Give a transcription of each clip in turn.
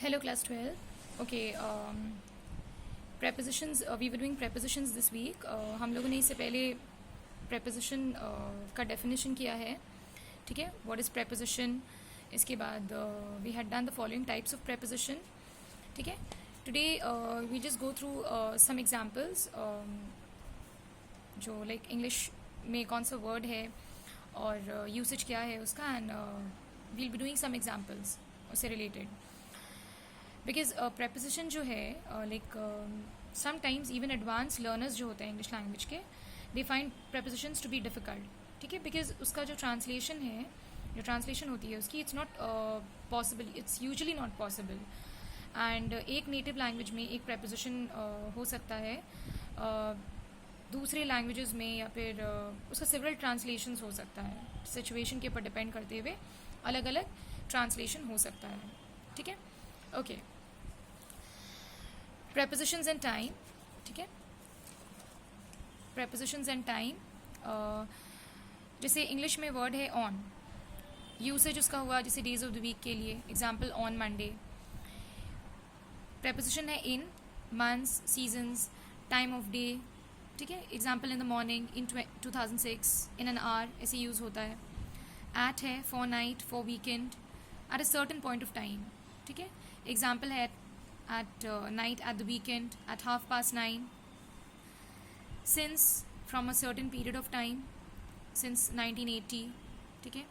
Hello, class 12. Okay, prepositions. We were doing prepositions this week. हम लोगों ने इससे पहले preposition का definition किया है, ठीक है? What is preposition? इसके बाद we had done the following types of preposition, ठीक है? Today we just go through some examples. जो like English में कौन सा word है और usage क्या है उसका, and we'll be doing some examples उससे related. बिकॉज preposition जो है like sometimes even advance learners जो होते हैं इंग्लिश लैंग्वेज के, they find prepositions to be difficult, ठीक है? बिकॉज उसका जो ट्रांसलेशन है, जो ट्रांसलेशन होती है उसकी, it's not possible, it's usually not possible. And एक नेटिव लैंग्वेज में एक preposition हो सकता है, दूसरे लैंग्वेजेस में या फिर उसका सिवरल ट्रांसलेशंस हो सकता है. सिचुएशन के ऊपर डिपेंड करते हुए अलग अलग ट्रांसलेशन हो सकता है, ठीक है? ओके, prepositions and time, ठीक है? prepositions and time, जैसे इंग्लिश में वर्ड है ऑन, यूसेज उसका हुआ जैसे डेज ऑफ द वीक के लिए, एग्जाम्पल ऑन मंडे. preposition है in, months, seasons, time of day, ठीक है? Example in the morning, in 2006, in an hour, ऐसे यूज़ होता है. एट है for night, for weekend, at a certain point of time, ठीक है? एग्जाम्पल है at night, at the weekend, at 9:30. Since, from a certain period of time, since 1980, ठीक है?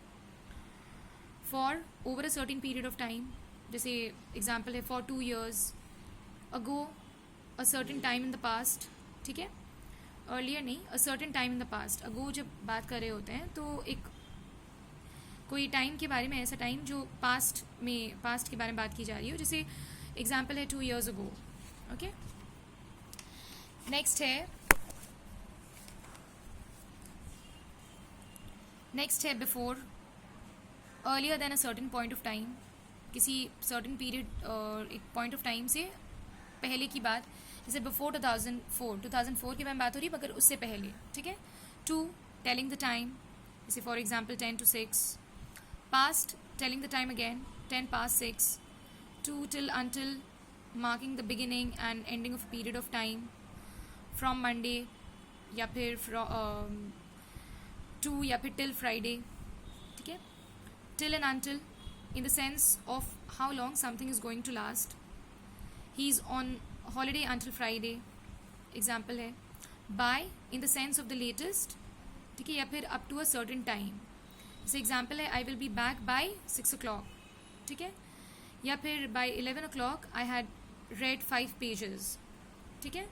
For, over a certain period of time, जैसे example है for 2 years, ago, a certain time in the past, ठीक है? Earlier नहीं, a certain time in the past. ago जब बात कर रहे होते हैं तो एक कोई टाइम के बारे में, ऐसा टाइम जो पास्ट के बारे में बात की जा रही हो, जैसे एग्जाम्पल है 2 years ago. ओके, नेक्स्ट है before, earlier than a certain point of time, किसी सर्टेन पीरियड, एक पॉइंट ऑफ टाइम से पहले की बात, जैसे बिफोर 2004 की बात हो रही है मगर उससे पहले, ठीक है? टू, टेलिंग द टाइम, जैसे for example 10 to 6. Past, telling the time again, 10 past 6. To, till, until, marking the beginning and ending of a period of time. From Monday, या फिर to, या फिर till Friday, ठीक है? Till and until, in the sense of how long something is going to last. He is on holiday until Friday, example है. By, in the sense of the latest, ठीक है? या फिर up to a certain time, जैसे example है I will be back by 6 o'clock, ठीक है? या फिर by 11 o'clock I had read 5 pages, ठीक है?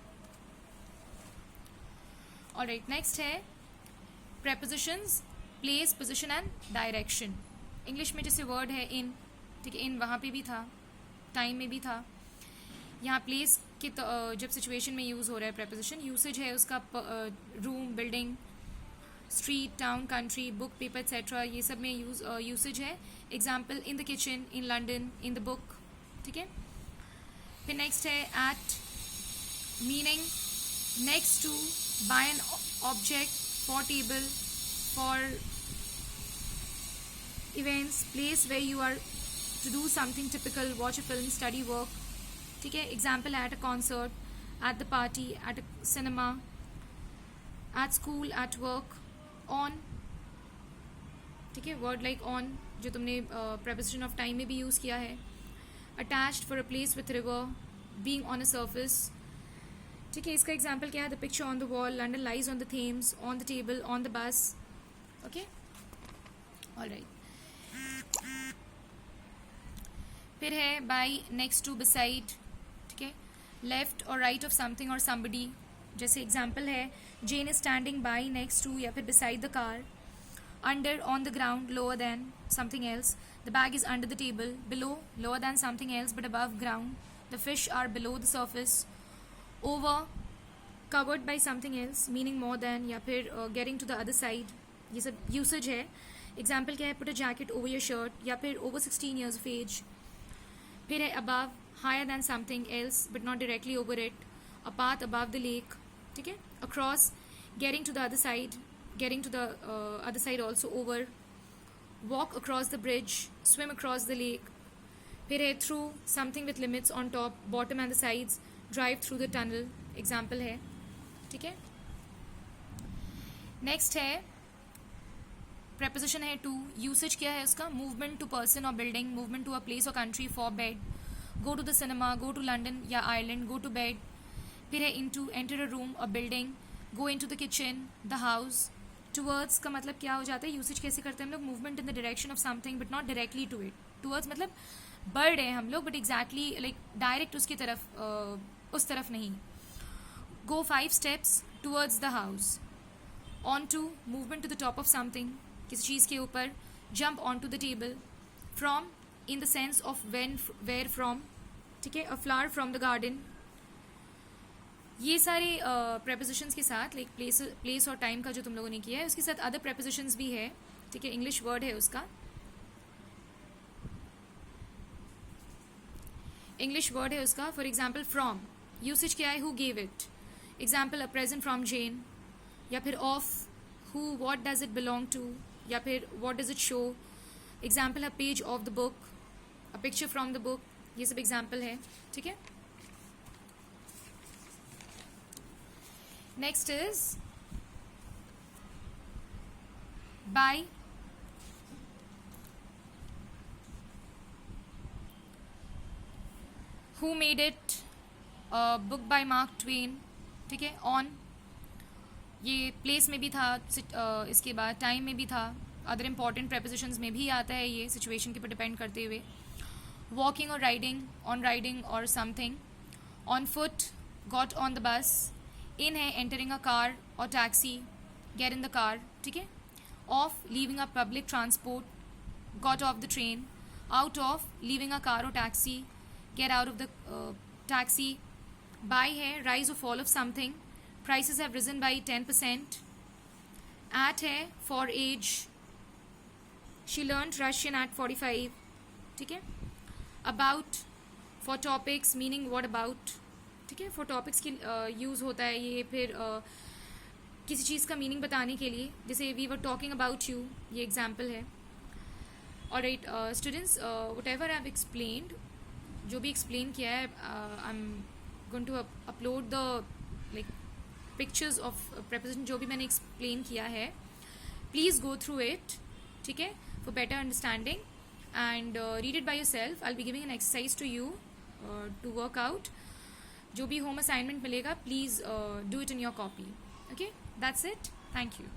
ऑलराइट, नेक्स्ट है prepositions, place, position and direction. English में जैसे वर्ड है इन, ठीक है? इन वहाँ पे भी था, टाइम में भी था. यहाँ प्लेस के जब सिचुएशन में यूज़ हो रहा है preposition, यूसेज है उसका room, building, street, town, country, book, paper etcetera, ये सब में यूसेज है. Example in the kitchen, in London, in the book, ठीक है? फिर नेक्स्ट है at, meaning next to, by an object, for table, for events, place where you are to do something typical, watch a film, study, work, ठीक है? Example at a concert, at the party, at a cinema, at school, at work, on, ठीक है? Word like on जो तुमने preposition of time में भी use किया है. Attached, for a place with river, being on a surface, ठीक है? इसका एग्जाम्पल क्या है? The picture on the wall, London lies on the Thames, on the table, on the बस. Okay, alright. फिर है बाई, नेक्स्ट टू, बिसाइड, ठीक है? लेफ्ट और राइट ऑफ समथिंग और समबडी, जैसे एग्जाम्पल है Jane is standing by, next to, या फिर beside the car. Under, on the ground, lower than something else. The bag is under the table. Below, lower than something else but above ground. The fish are below the surface. Over, covered by something else, meaning more than, या फिर getting to the other side. ये सब usage है. Example क्या है? Put a jacket over your shirt, या फिर over 16 years of age. फिर है above, higher than something else but not directly over it. A path above the lake, ठीक है? Across, getting to the other side, getting to the other side also, over. Walk across the bridge, swim across the lake, फिर है through, something with limits on top, bottom and the sides, drive through the tunnel, example है. ठीक है. Next है preposition है to. Usage क्या है उसका? मूवमेंट टू पर्सन और building, movement to a place और country, for bed, go to the cinema, go to London या आयरलैंड, गो टू बेड. फिर है into, enter a room, a building, go into the kitchen, the house. Towards का मतलब क्या हो जाता है? यूसेज कैसे करते हैं हम लोग? Movement in the direction of something but not directly to it. Towards मतलब बढ़ रहे हैं हम लोग बट एग्जैक्टली लाइक डायरेक्ट उसकी तरफ, उस तरफ नहीं. Go 5 steps towards the house. Onto, movement to the top of something, किसी चीज़ के ऊपर. Jump onto the table. From, in the sense of when, where from. ठीक है. A flower from the garden. ये सारे prepositions के साथ लाइक प्लेस और टाइम का जो तुम लोगों ने किया है उसके साथ अदर prepositions भी है. ठीक है. इंग्लिश वर्ड है उसका. इंग्लिश वर्ड है उसका. फॉर एग्जाम्पल फ्रॉम, यूसेज क्या है? Who gave it. Example, a present from Jen. या फिर of, who, what does it belong to. या फिर what does it show. Example, a page of the book, a picture from the book. ये सब example है. ठीक है. Next is by. Who made it, book by Mark Twain. ठीक है. On, ये प्लेस में भी था, इसके बाद टाइम में भी था, अदर इम्पॉर्टेंट prepositions में भी आता है ये, सिचुएशन के ऊपर डिपेंड करते हुए. वॉकिंग और राइडिंग, ऑन राइडिंग और something. On foot, got on the bus. In है एंटरिंग अ कार और taxi, get in the car. ठीक है. Off, leaving a public transport, got off the train. Out of, leaving a car और taxi, get out of the taxi. By है rise और fall of something, prices have risen by 10%. At है for age, she learned Russian at 45. ठीक है. About, for topics, meaning what about. ठीक है. for topics की use होता है ये. फिर किसी चीज़ का मीनिंग बताने के लिए, जैसे we were talking about you, ये एग्जाम्पल है. Alright, students, whatever I have explained, जो भी एक्सप्लेन किया है, I'm going to upload the like pictures of preposition जो भी मैंने एक्सप्लेन किया है. Please go through it. ठीक है. For better understanding and read it by yourself. I will be giving an exercise to you to work out. जो भी home assignment मिलेगा please do it in your copy. Okay. That's it. Thank you.